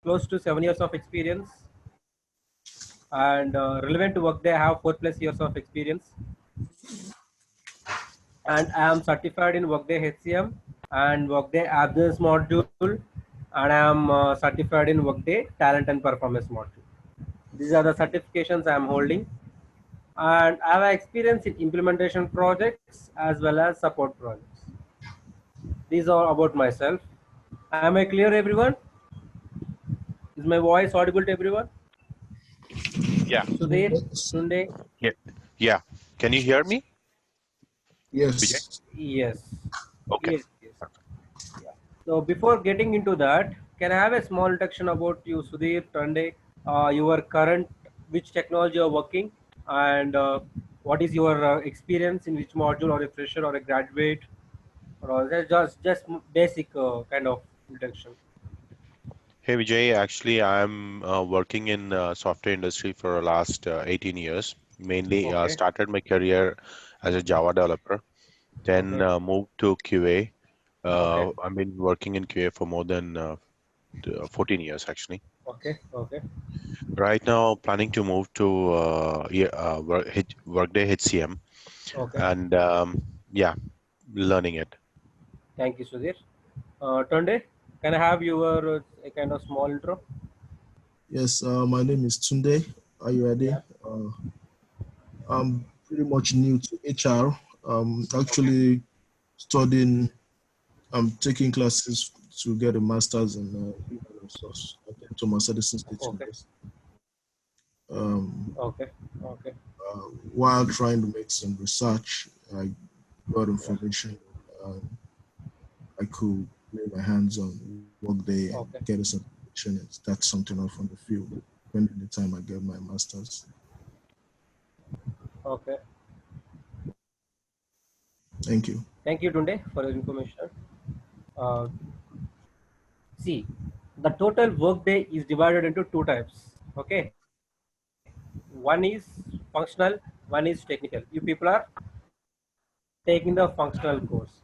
close to 7 years of experience, and relevant to Workday, I have 4+ years of experience, and I am certified in Workday HCM and Workday Absence module, and I am certified in Workday Talent and Performance module. These are the certifications I am holding, and I have experience in implementation projects as well as support projects. These are about myself. Am I clear, everyone? Is my voice audible to everyone? Yeah. Sudhir, Yes. Tunde? Yeah. Yeah. Can you hear me, Vijay? Yes. Yes. Okay. Yes, yes. Yeah. So before getting into that, can I have a small introduction about you, Sudhir, Tunde? Your current, which technology you're working, and what is your experience in which module, or a fresher or a graduate, or just basic kind of introduction. Hey, Vijay. Actually, I'm working in software industry for the last 18 years. Mainly Okay. started my career as a Java developer, then Okay. moved to QA. Okay. I've been working in QA for more than 14 years, actually. Okay. Okay. Right now, planning to move to Workday HCM, Okay. and yeah, learning it. Thank you, Sudhir. Tunde, can I have your a kind of small intro? Yes. My name is Tunde. Are you ready? Yeah. I'm pretty much new to HR. Okay. Actually studying. I'm taking classes to get a master's in human resource at Thomas Edison State Okay. University. Um, Okay. Okay. while trying to make some research, I got Yeah. information I could lay my hands on Workday and Okay. get a certification and start something off on the field when the time I get my master's. Okay. Thank you. Thank you, Tunde, for your information. Uh, See, the total workday is divided into two types. Okay, one is functional, one is technical. You people are taking the functional course.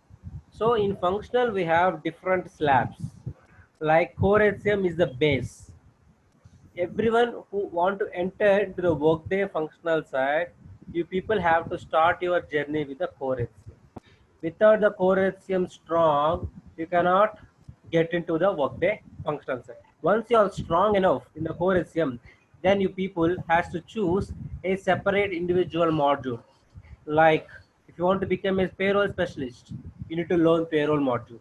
So in functional, we have different slabs. Like core HCM is the base. Everyone who want to enter into the workday functional side, you people have to start your journey with the core HCM. Without the core HCM strong, you cannot get into the workday functional side. Once you are strong enough in the core HCM, then you people has to choose a separate individual module. Like if you want to become a payroll specialist, you need to learn payroll module.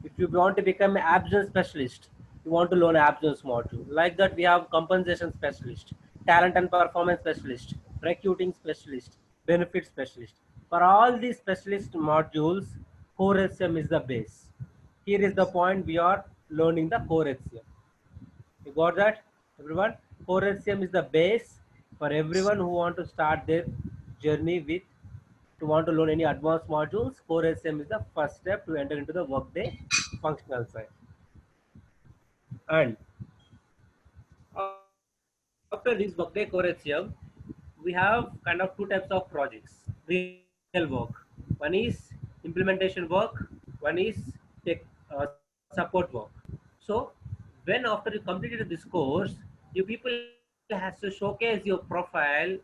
If you want to become an absence specialist, you want to learn absence module. Like that, we have compensation specialist, talent and performance specialist, recruiting specialist, benefit specialist. For all these specialist modules, core HCM is the base. Here is the point we are learning the core HCM. You got that, everyone? Core HCM is the base for everyone who want to start their journey with to want to learn any advanced modules. Core HCM is the first step to enter into the workday functional side. And after this workday core HCM, we have kind of two types of projects. Real work. One is implementation work. One is tech, support work. So when after you completed this course, you people has to showcase your profile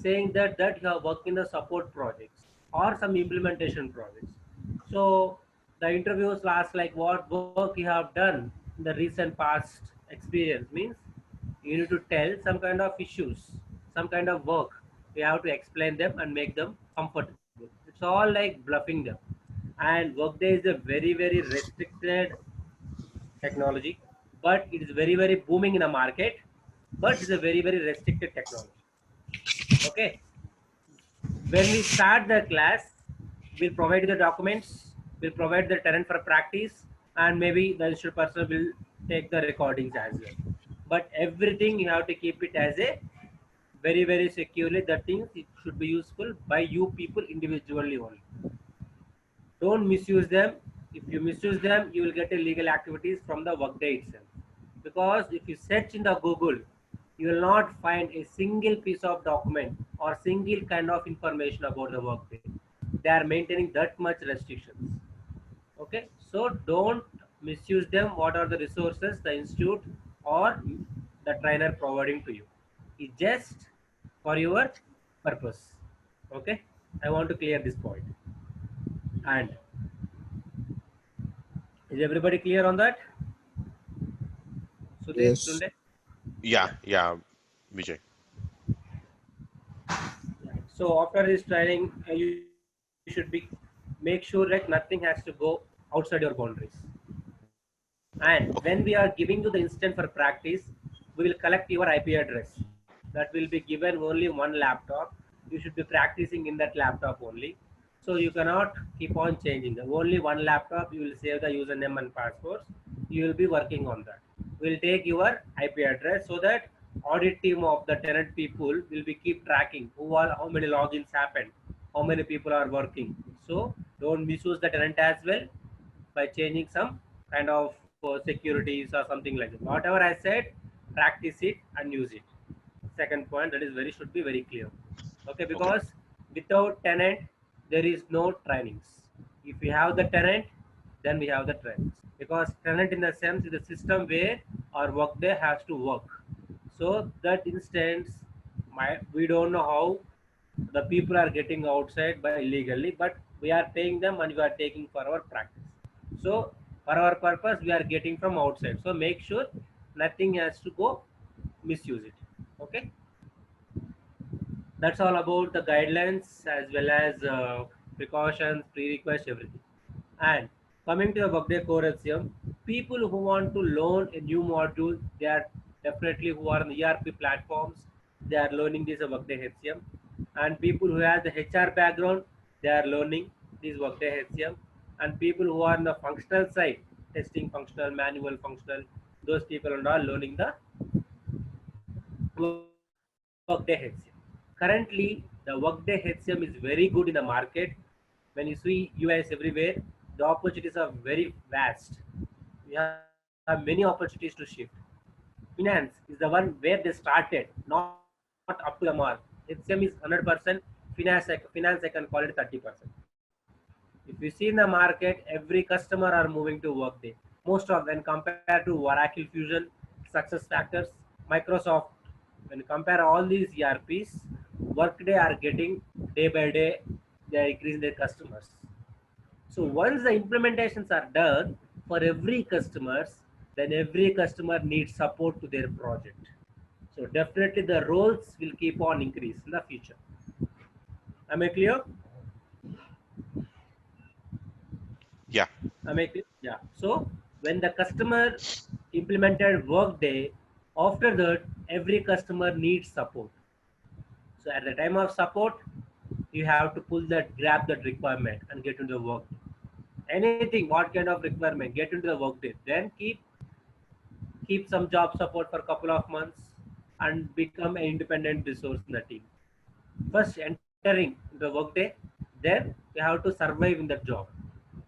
saying that you have worked in the support projects or some implementation projects. So the interviews last like what work you have done in the recent past experience means you need to tell some kind of issues, some kind of work. You have to explain them and make them comfortable. It's all like bluffing them. And workday is a very restricted technology, but it is very booming in the market, but it's a very restricted technology. Okay, when we start the class, we'll provide the documents, we'll provide the terrain for practice, and maybe the institute person will take the recordings as well. But everything you have to keep it as a very securely. The things it should be useful by you people individually only. Don't misuse them. If you misuse them, you will get a legal activities from the workday itself. Because if you search in the Google, you will not find a single piece of document or single kind of information about the workday. They are maintaining that much restrictions. Okay, so don't misuse them. What are the resources the institute or the trainer providing to you. It's just for your purpose. Okay, I want to clear this point. And is everybody clear on that? Sudhir, Yes. Tunde? Yeah, yeah, Vijay. So after this training, you should be make sure that nothing has to go outside your boundaries. And when we are giving you the instant for practice, we will collect your IP address. That will be given only one laptop. You should be practicing in that laptop only. So you cannot keep on changing. Only one laptop, you will save the username and passwords. You will be working on that. We'll take your IP address so that audit team of the tenant people will be keep tracking who are how many logins happened, how many people are working. So don't misuse the tenant as well by changing some kind of securities or something like that. Whatever I said, practice it and use it. Second point, that is very should be very clear. Okay, Okay. because without tenant, there is no trainings. If we have the tenant, then we have the trainings. Because tenant in the sense is the system where our workday has to work. So that instance, we don't know how the people are getting outside by illegally, but we are paying them and we are taking for our practice. So for our purpose, we are getting from outside. So make sure nothing has to go misuse it. Okay, that's all about the guidelines as well as precautions, pre-request, everything. And coming to the Workday Core HCM, people who want to learn a new module, they are definitely who are on the ERP platforms, they are learning this Workday HCM. And people who have the HR background, they are learning this Workday HCM. And people who are on the functional side, testing functional, manual functional, those people are all learning the Workday HCM. Currently, the Workday HCM is very good in the market. When you see US everywhere, the opportunities are very vast. We have many opportunities to shift. Finance is the one where they started, not up to the mark. HCM is 100%. Finance I can call it 30%. If you see in the market, every customer are moving to Workday. Most of when compared to Oracle Fusion, Success Factors, Microsoft, when you compare all these ERPs, Workday are getting day by day, they are increasing their customers. So once the implementations are done for every customers, then every customer needs support to their project. So definitely the roles will keep on increase in the future. Am I clear? Yeah. Am I clear? Yeah. So when the customer implemented Workday, after that every customer needs support. So at the time of support, you have to pull that, grab that requirement and get into the work. Anything, what kind of requirement, get into the Workday. Then keep some job support for a couple of months and become an independent resource in the team. First entering the Workday, then you have to survive in that job.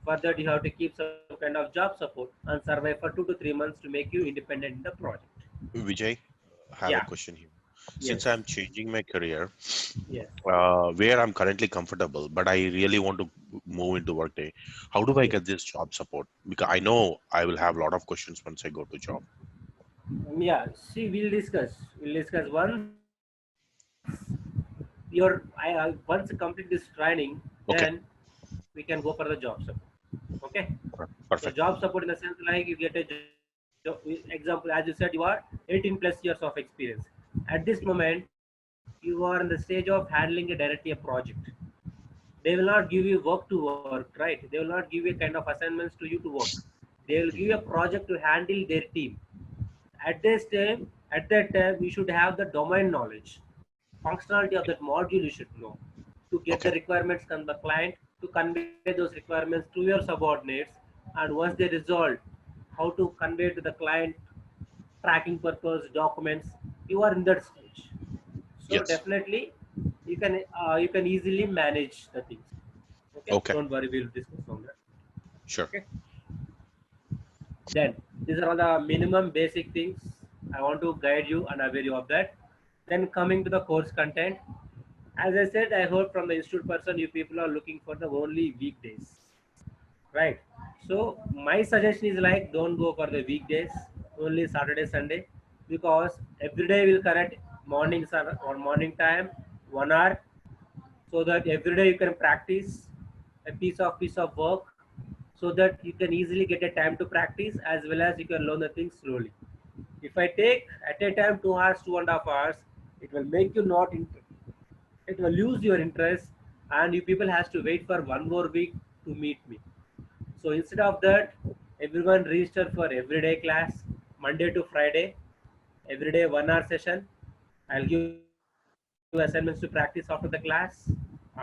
For that, you have to keep some kind of job support and survive for 2 to 3 months to make you independent in the project. Vijay, I have a Yeah. question here. Yes. Since I'm changing my career, Yes. where I'm currently comfortable, but I really want to move into Workday, how do I Yes. get this job support? Because I know I will have a lot of questions once I go to job. Yeah. See, we'll discuss. We'll discuss once once you complete this training, then Okay, we can go for the job support. Okay. So perfect. job support in the sense like you get a job. Example, as you said, you are 18 plus years of experience. At this moment, you are in the stage of handling directly a project. They will not give you work to work, right? They will not give you kind of assignments to you to work. They will give you a Mhm. project to handle their team. At that time, you should have the domain knowledge, functionality of that module you should know to get the Okay. requirements from the client, to convey those requirements to your subordinates, and once they resolve, how to convey to the client tracking purpose documents. You are in that stage, so Yes. definitely you can easily manage the things. Okay, Okay. don't worry, we'll discuss on that. Sure. Okay, then these are all the minimum basic things I want to guide you and aware you of that. Then coming to the course content, as I said, I heard from the institute person you people are looking for the only weekdays, right? So my suggestion is like don't go for the weekdays. only Saturday, Sunday, because every day we'll connect mornings or morning time, 1 hour, so that every day you can practice a piece of work, so that you can easily get a time to practice as well as you can learn the things slowly. If I take at a time 2 hours, 2.5 hours, it will make you not it will lose your interest, and you people has to wait for 1 more week to meet me. So instead of that, everyone register for everyday class, Monday to Friday, everyday 1 hour session. I'll give assignments to practice after the class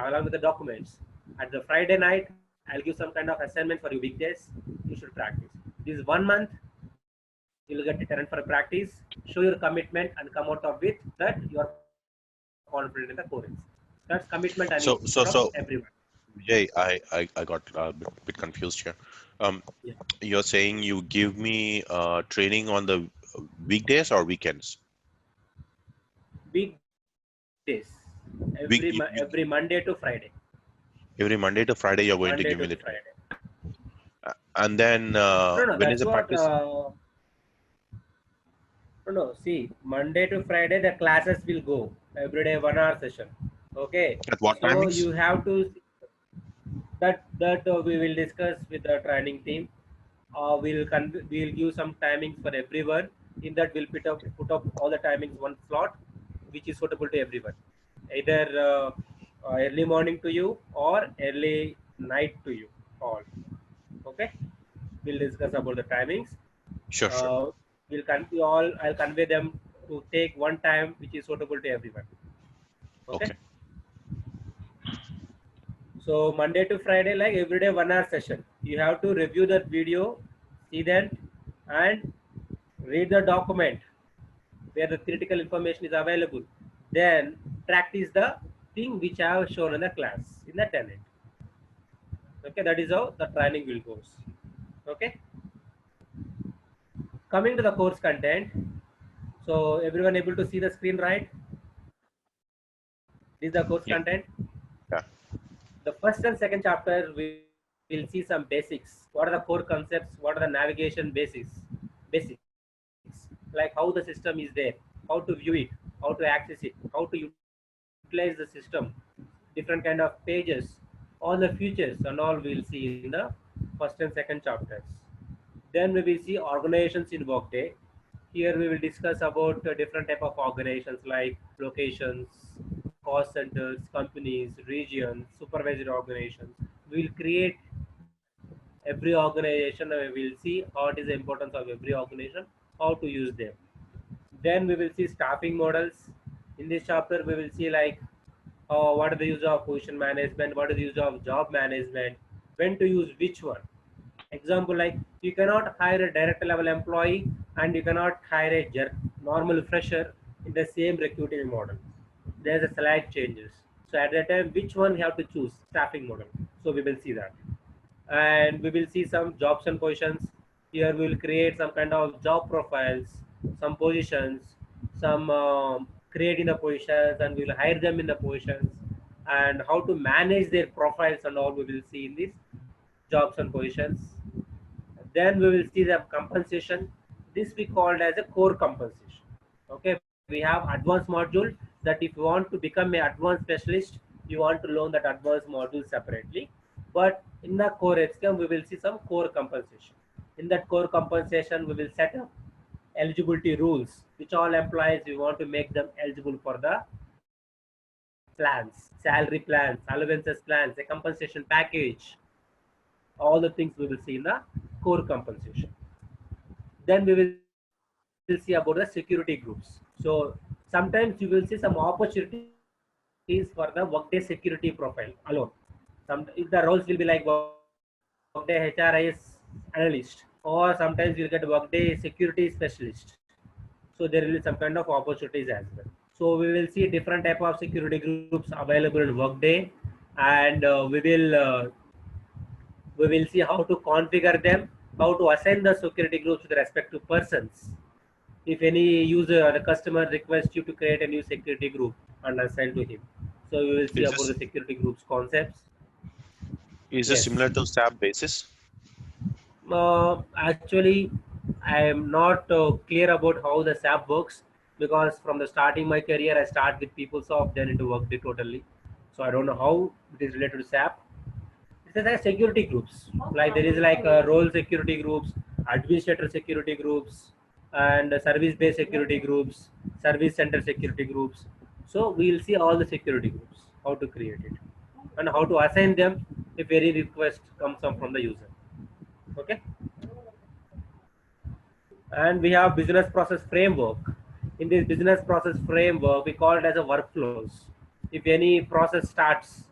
along with the documents. At the Friday night, I'll give some kind of assignment for you weekdays. You should practice. This 1 month, you'll get a talent for practice. Show your commitment and come out of it that you are confident in the core. That's commitment I need from everyone. So Vijay, I got a bit confused here. Um, Yeah. you're saying you give me training on the weekdays or weekends? Weekdays, Week, every Monday to Friday. every Monday to Friday, you're going to Monday give to me the Friday. training. And then No, no, when is that's the what. practice? No. See, Monday to Friday the classes will go every day 1 hour session. Okay, At what so timings? you have to that we will discuss with the training team. We'll give some timings for everyone. In that we'll put up all the timings one slot, which is suitable to everyone. Either early morning to you or early night to you all. Okay, we'll discuss about the timings. Sure, sure. uh, I'll convey them to take one time which is suitable to everyone. Okay. Okay. So Monday to Friday, like every day 1 hour session. You have to review that video, see that, and read the document where the theoretical information is available. Then practice the thing which I have shown in the class in the tenant. Okay, that is how the training will goes. Okay. Coming to the course content. So everyone able to see the screen, right? This is the course Yeah, content. yeah. The first and second chapter we'll see some basics. What are the core concepts? What are the navigation basics, like how the system is there, how to view it, how to access it, how to utilize the system, different kind of pages, all the features and all we'll see in the first and second chapters. Then we will see organizations in Workday. Here we will discuss about different type of organizations like locations, cost centers, companies, regions, supervisory organizations. We will create every organization and we will see what is the importance of every organization, how to use them. Then we will see staffing models. In this chapter, we will see like what is the use of position management, what is the use of job management, when to use which one. Example like you cannot hire a director level employee and you cannot hire a normal fresher in the same recruiting model. There's a slight changes. So at that time, which one you have to choose? Staffing model. So we will see that, and we will see some jobs and positions. Here we will create some kind of job profiles, some positions, some creating the positions, and we will hire them in the positions, and how to manage their profiles and all we will see in these jobs and positions. Then we will see the compensation. This we called as a core compensation. Okay, we have advanced module that if you want to become an advanced specialist, you want to learn that advanced module separately. But in the core HCM, we will see some core compensation. In that core compensation, we will set up eligibility rules, which all employees we want to make them eligible for the plans, salary plans, allowances plans, a compensation package, all the things we will see in the core compensation. Then we will see about the security groups. So sometimes you will see some opportunities for the Workday security profile alone. If the roles will be like Workday HRIS analyst, or sometimes you'll get Workday security specialist. So there will be some kind of opportunities as well. So we will see different type of security groups available in Workday, and we will see how to configure them, how to assign the security groups with respect to persons. If any user or a customer requests you to create a new security group and assign to him. So we will see Is about this the security groups concepts. is this Yes. similar to SAP basis? Actually, I am not clear about how the SAP works, because from the starting my career, I start with PeopleSoft, then into Workday totally. So I don't know how it is related to SAP. It is like security groups. Like there is like role security groups, administrator security groups, and service-based security groups, service center security groups. So we'll see all the security groups, how to create it, and how to assign them if any request comes up from the user. Okay. And we have business process framework. In this business process framework, we call it as a workflows. If any process starts,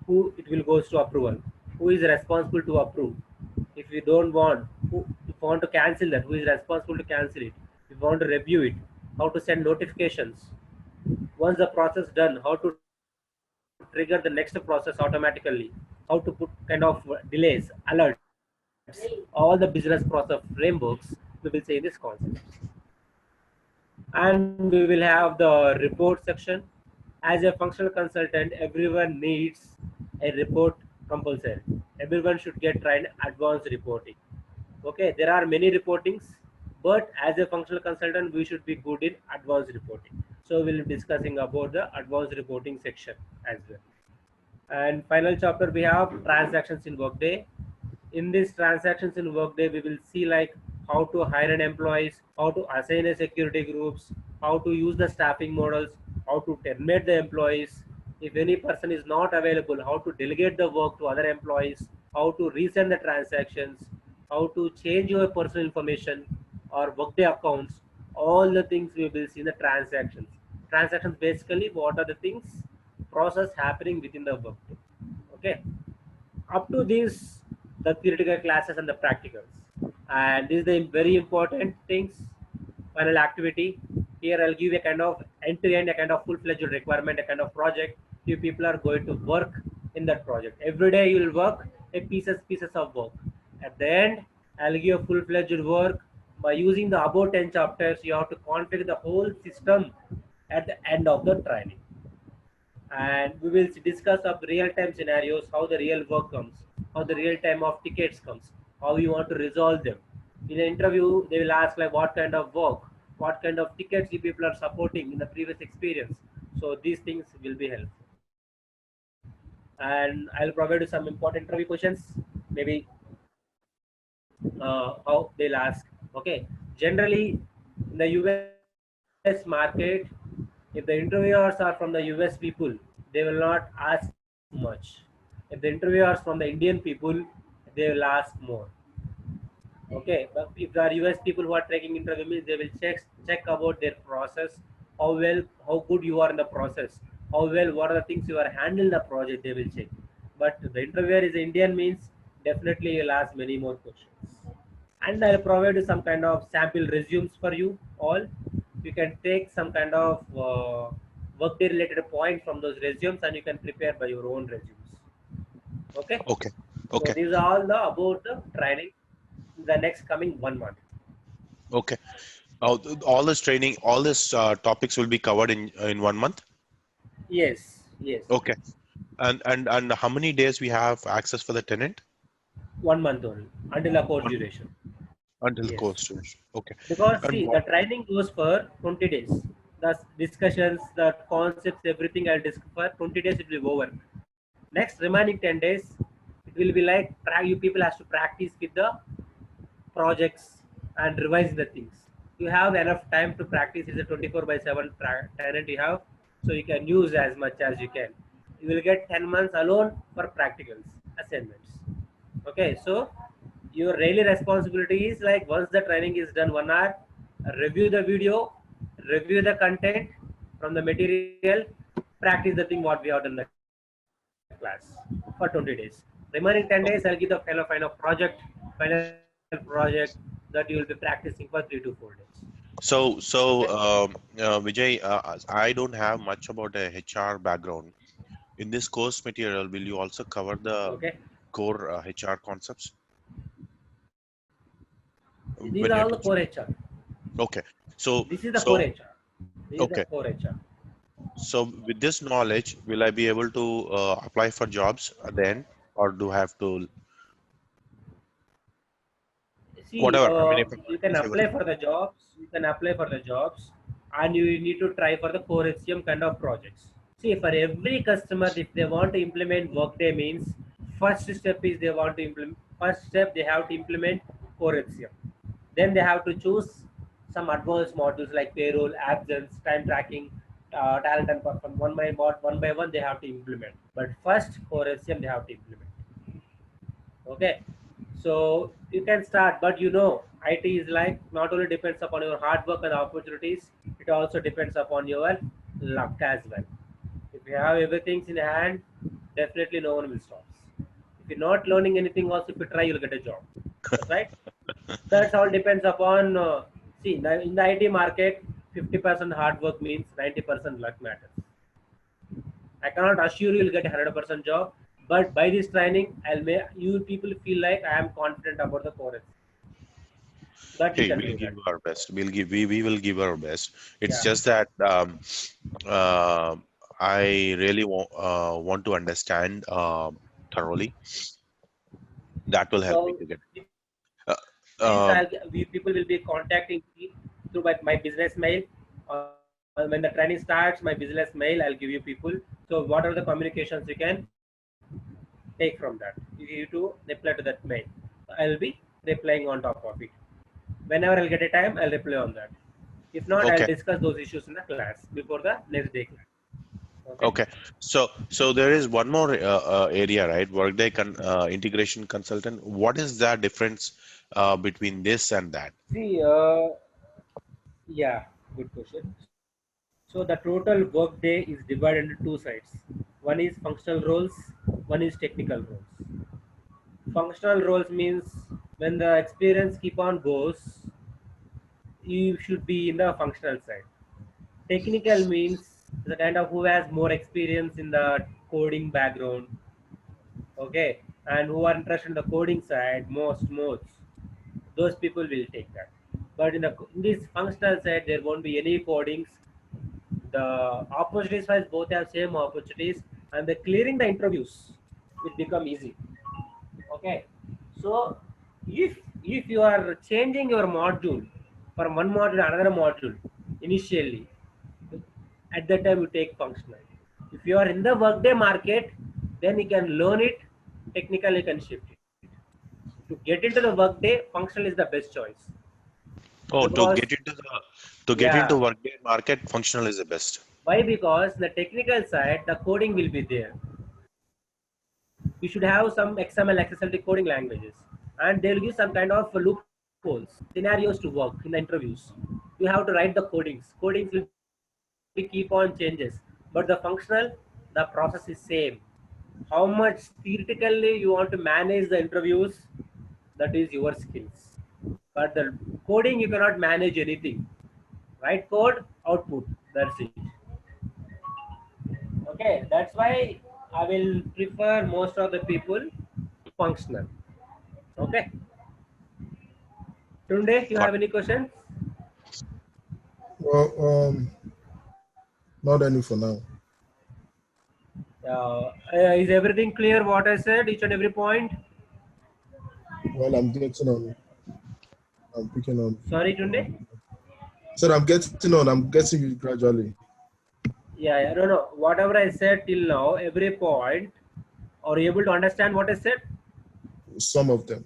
who it will goes to approval, who is responsible to approve. If we don't want, who, if we want to cancel that, who is responsible to cancel it. If we want to review it, how to send notifications. Once the process done, how to trigger the next process automatically, how to put kind of delays, alerts, all the business process frameworks we will say in this concept. And we will have the report section. As a functional consultant, everyone needs a report compulsory. Everyone should get trained advanced reporting. Okay, there are many reportings, but as a functional consultant, we should be good in advanced reporting. So we'll be discussing about the advanced reporting section as well. And final chapter, we have transactions in Workday. In these transactions in Workday, we will see like how to hire an employees, how to assign a security groups, how to use the staffing models, how to terminate the employees. If any person is not available, how to delegate the work to other employees, how to resend the transactions, how to change your personal information or Workday accounts. All the things we will see in the transactions. Transactions basically what are the things process happening within the Workday. Okay, up to this the theoretical classes and the practicals, and this is the very important things. Final activity, here I'll give a kind of end to end, a kind of full-fledged requirement, a kind of project. You people are going to work in that project every day. You will work a pieces of work. At the end, I'll give a full-fledged work. By using the above 10 chapters, you have to configure the whole system at the end of the training. And we will discuss of real-time scenarios, how the real work comes, how the real time of tickets comes, how you want to resolve them. In an interview, they will ask like what kind of work, what kind of tickets you people are supporting in the previous experience. So these things will be helpful. And I'll provide you some important interview questions, maybe how they'll ask. Okay, generally in the US market, if the interviewers are from the US people, they will not ask much. If the interviewers from the Indian people, they will ask more. Okay, but if there are US people who are taking interview means, they will check about their process, how well, how good you are in the process, how well, what are the things you are handling the project, they will check. But the interviewer is Indian means, definitely you'll ask many more questions. And I'll provide you some kind of sample resumes for you all. You can take some kind of work related point from those resumes, and you can prepare by your own resumes. Okay. Okay. So Okay. these are all the about the training the next coming 1 month. Okay. All this training, all this topics will be covered in 1 month. Yes. Yes. Okay. And how many days we have access for the tenant? 1 month only until the course duration. Until the Yes. course duration. Okay. Because And see, the training goes for 20 days. The discussions, the concepts, everything I'll discuss for 20 days. It will be over. Next remaining 10 days, it will be like you people has to practice with the projects and revise the things. You have enough time to practice. It's a 24/7 tenant you have, so you can use as much as you can. You will get 10 months alone for practicals, assignments. Okay, so your daily responsibility is like once the training is done 1 hour, review the video, review the content from the material, practice the thing what we have done in the class for 20 days. Remaining 10 days, I'll give the final project that you will be practicing for 3 to 4 days. so Vijay, I don't have much about a HR background. In this course material, will you also cover the Okay, core HR concepts? these When are you're all the core teaching? HR. Okay. So This is the core HR. This is the okay. core HR. So with this knowledge, will I be able to apply for jobs then, or do I have to? See, Whatever. I mean, you can if apply for the jobs. You can apply for the jobs, and you need to try for the core HCM kind of projects. See, for every customer, if they want to implement Workday, means first step is they want to implement. First step they have to implement core HCM. Then they have to choose some advanced modules like payroll, absence, time tracking, talent and performance. One by one, they have to implement. But first, core HCM they have to implement. Okay, so you can start, but IT is like not only depends upon your hard work and opportunities, it also depends upon your luck as well. If you have everything in hand, definitely no one will stop. If you're not learning anything, also if you try, you'll get a job. That's right. That's all depends upon. See, in the IT market, 50% hard work means 90% luck matters. I cannot assure you'll get a 100% job, but by this training, I'll make you people feel like I am confident about the core. But you hey, can we'll do give that. our best. We will give our best. It's Yeah. just that uh, I really want to understand thoroughly. That will help me So to get. this Uh, I'll, um, people will be contacting me through my business mail. When the training starts, my business mail, I'll give you people. So what are the communications you can take from that? You need to reply to that mail. I'll be replying on top of it. Whenever I'll get a time, I'll reply on that. If not, I'll okay. discuss those issues in the class before the next day class. Okay. Okay. So there is one more area, right? Workday integration consultant. What is the difference between this and that? See, yeah, good question. So the total workday is divided into two sides. One is functional roles, one is technical roles. Functional roles means when the experience keep on goes, you should be in the functional side. Technical means the kind of who has more experience in the coding background, okay, and who are interested in the coding side most. Those people will take that. But in this functional side, there won't be any codings. The opportunities wise both have same opportunities, and the clearing the interviews will become easy. Okay, so if you are changing your module from one module to another module initially, at that time you take functional. If you are in the workday market, then you can learn it, technically you can shift it. To get into the workday, functional is the best choice. Oh, Because to get into yeah, Workday market, functional is the best. why? Because the technical side, the coding will be there. You should have some XML, XSLT coding languages, and they'll give some kind of loopholes, scenarios to work in the interviews. You have to write the codings. Codings will be keep on changes, but the functional, the process is same. How much theoretically you want to manage the interviews, that is your skills. But the coding you cannot manage anything. Write code, output. That's it. Okay, that's why I will prefer most of the people functional. Okay. Tunde, you Got have any questions? Well, not any for now. Is everything clear what I said, each and every point? Well, I'm getting on. I'm picking on. Sorry, Tunde? Said I'm getting on. I'm getting it gradually. Yeah, no, no. Whatever I said till now, every point, are you able to understand what I said? Some of them.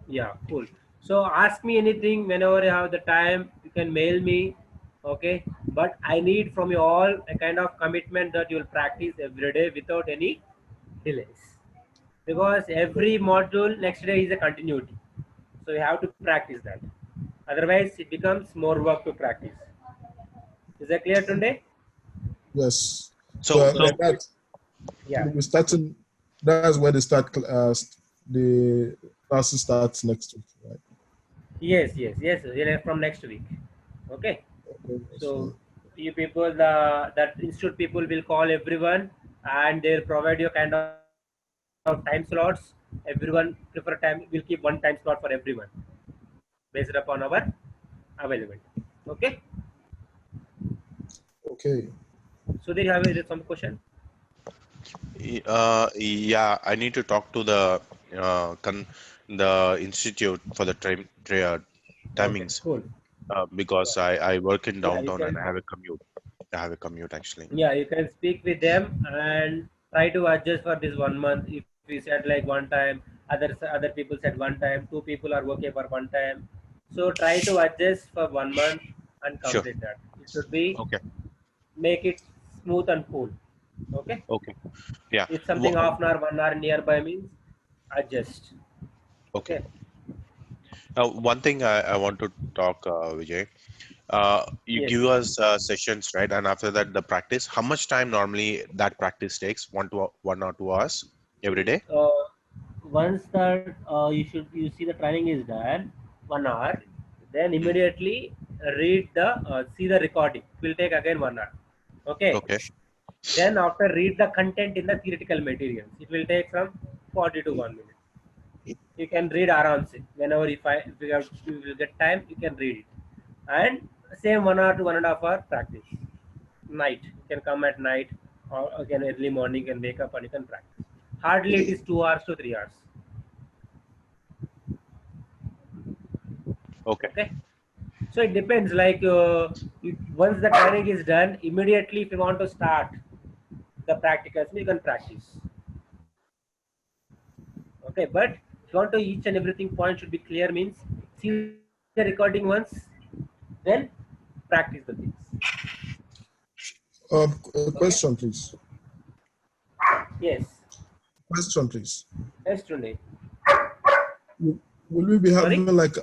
Yeah, cool. So ask me anything whenever you have the time. You can mail me, okay? But I need from you all a kind of commitment that you will practice every day without any delays. Because every module next day is a continuity. So you have to practice that. Otherwise, it becomes more work to practice. Is that clear, Tunde? Yes. So so like that, Yeah. we're starting. That's when they start. The classes starts next week, right? Yes. From next week. Okay. Okay, that's So fine. you people, that institute people will call everyone, and they'll provide you kind of time slots. Everyone prefer time. We'll keep one time slot for everyone based upon our availability. Okay. Okay. So there you have some question. yeah, I need to talk to the the institute for the Okay, timings cool. because I work in Yeah, you downtown and can. I have a commute. I have a commute actually. Yeah, you can speak with them and try to adjust for this 1 month. If we said like one time, other people said one time, two people are okay for one time. So try to adjust for 1 month and Sure. complete that. It should be Okay. make it smooth and cool. Okay. Okay. Yeah. If something half an hour, 1 hour nearby means adjust. Okay. Okay. One thing I want to talk, Vijay. You Yes. give us sessions, right? And after that, the practice. How much time normally that practice takes? 1 or 2 hours every day? Once that you see the training is done 1 hour, then Hmm. immediately read the see the recording. It will take again 1 hour. Okay. Okay. Then after read the content in the theoretical materials. It will take from 40 to 1 minute. You can read around whenever if you get time you can read it. And same 1 hour to 1.5 hour practice. Night you can come at night or again early morning and wake up and you can practice. Hardly it is 2 hours to 3 hours. Okay. Okay. So it depends. Like once the training is done, immediately if you want to start the practicals, you can practice. Okay, but if you want to each and everything point should be clear means see the recording once, then practice the things. A Okay. question, please. Yes. Question, please. Yes, today. Will we be having Sorry. like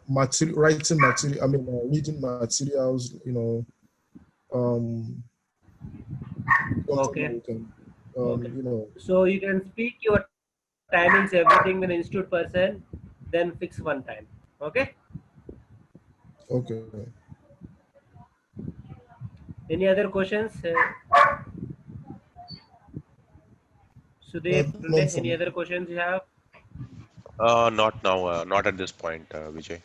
material, writing material? I mean, reading materials. Something that Okay. we can, Okay. So you can speak your timings, everything with the institute person, then fix one time. Okay. Okay. Any other questions? Sudeep, Not today, for any me. other questions you have? Not now. Not at this point, Vijay.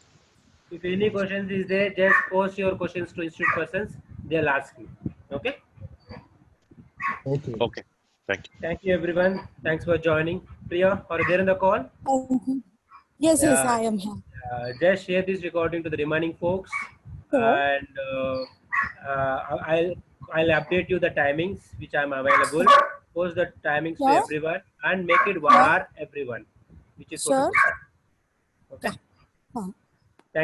If any questions is there, just post your questions to institute persons. They'll ask you. Okay. Okay. Okay. Thank you. Thank you, everyone. Thanks for joining. Priya, are you there in the call? Thank you. Yes, yes, Yeah. I am here. Just share this recording to the remaining folks, Sure. and I'll update you the timings which I'm available. Post the timings to Sure. everyone and make it 1 Sure. hour everyone, which is Sure. suitable. Okay. Yeah.